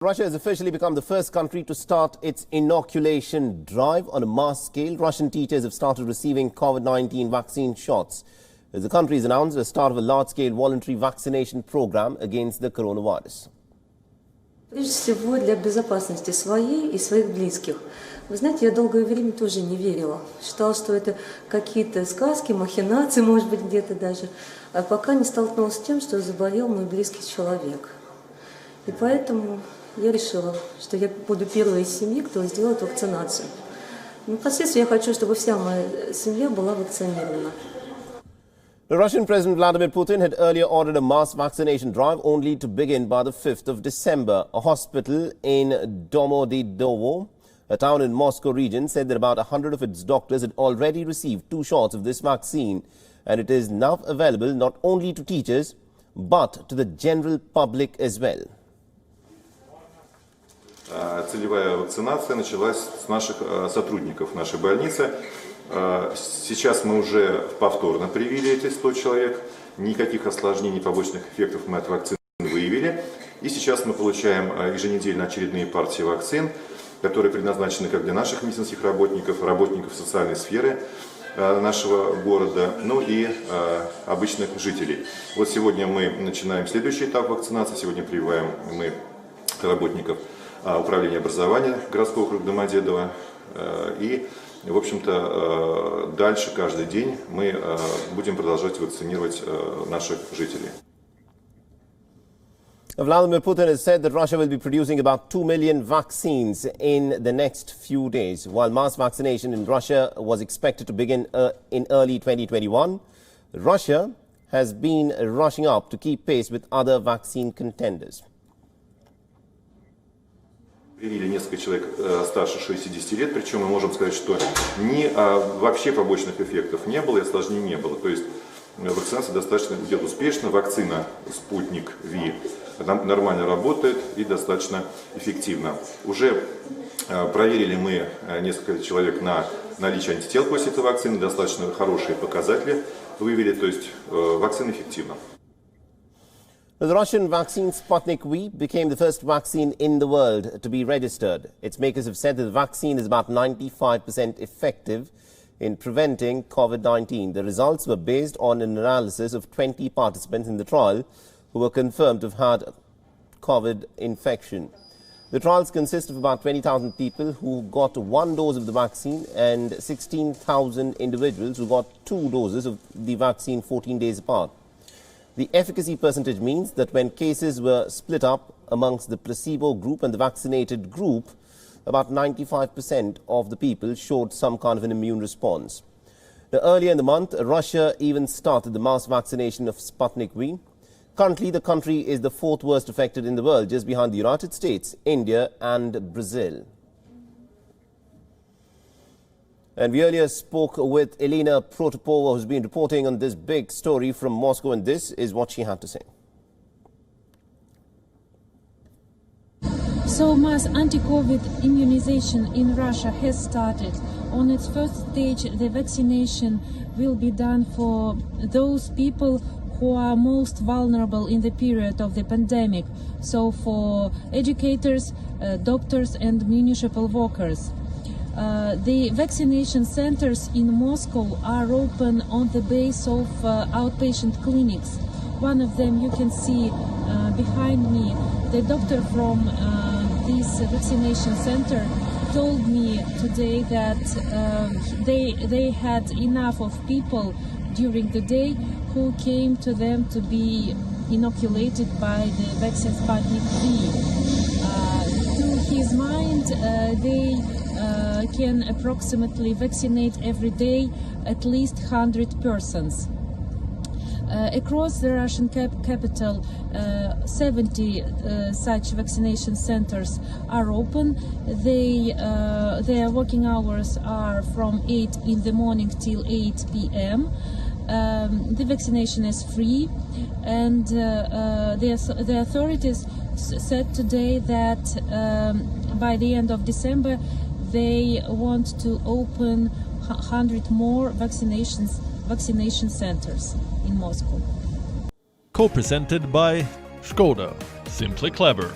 Russia has officially become the first country to start its inoculation drive on a mass scale. Russian teachers have started receiving COVID-19 vaccine shots as the country has announced the start of a large-scale voluntary vaccination program against the coronavirus. Прежде всего для безопасности своей и своих близких. Вы знаете, я долгое время тоже не верила. Считала, что это какие-то сказки, махинации, может быть, где-то даже. А пока не столкнулась с тем, что заболел мой близкий человек. И поэтому я решила, что я буду первой из семьи, кто сделает вакцинацию. Впоследствии я хочу, чтобы вся моя семья была вакцинирована. The Russian President Vladimir Putin had earlier ordered a mass vaccination drive only to begin by the 5th of December. A hospital in Domodedovo, a town in Moscow region, said that about 100 of its doctors had already received 2 shots of this vaccine, and it is now available not only to teachers but to the general public as well. Целевая вакцинация началась с наших сотрудников нашей больницы. Сейчас мы уже повторно привили эти 100 человек. Никаких осложнений, побочных эффектов мы от вакцины не выявили. И сейчас мы получаем еженедельно очередные партии вакцин, которые предназначены как для наших медицинских работников, работников социальной сферы нашего города, ну и обычных жителей. Вот сегодня мы начинаем следующий этап вакцинации. Сегодня прививаем мы работников управления образования городского округа Домодедово. И, в общем-то, дальше каждый день мы будем продолжать вакцинировать наших жителей. Vladimir Putin has said that Russia will be producing about 2 million vaccines in the next few days. While mass vaccination in Russia was expected to begin in early 2021, Russia has been rushing up to keep pace with other vaccine contenders. Привили несколько человек старше 60 лет, причем мы можем сказать, что вообще побочных эффектов не было и осложнений не было. То есть вакцинация достаточно идет успешно, вакцина Sputnik-V нормально работает и достаточно эффективно. Уже проверили мы несколько человек на наличие антител после этой вакцины, достаточно хорошие показатели выявили, то есть вакцина эффективна. The Russian vaccine Sputnik-V became the first vaccine in the world to be registered. Its makers have said that the vaccine is about 95% effective in preventing COVID-19. The results were based on an analysis of 20 participants in the trial who were confirmed to have had COVID infection. The trials consist of about 20,000 people who got 1 dose of the vaccine and 16,000 individuals who got 2 doses of the vaccine 14 days apart. The efficacy percentage means that when cases were split up amongst the placebo group and the vaccinated group, about 95% of the people showed some kind of an immune response. Now, earlier in the month, Russia even started the mass vaccination of Sputnik-V. Currently, the country is the 4th worst affected in the world, just behind the United States, India and Brazil. And we earlier spoke with Elena Protopova, who's been reporting on this big story from Moscow, and this is what she had to say. So mass anti-COVID immunization in Russia has started. On its first stage, the vaccination will be done for those people who are most vulnerable in the period of the pandemic. So for educators, doctors and municipal workers. The vaccination centers in Moscow are open on the base of outpatient clinics. One of them you can see behind me. The doctor from this vaccination center told me today that they had enough of people during the day who came to them to be inoculated by the vaccine Sputnik-V. To his mind, they can approximately vaccinate every day at least 100 persons. Across the Russian capital, 70 such vaccination centers are open. Their working hours are from 8 in the morning till 8 p.m. The vaccination is free, and the authorities said today that by the end of December they want to open 100 more vaccination centers in Moscow. Co-presented by Skoda. Simply clever.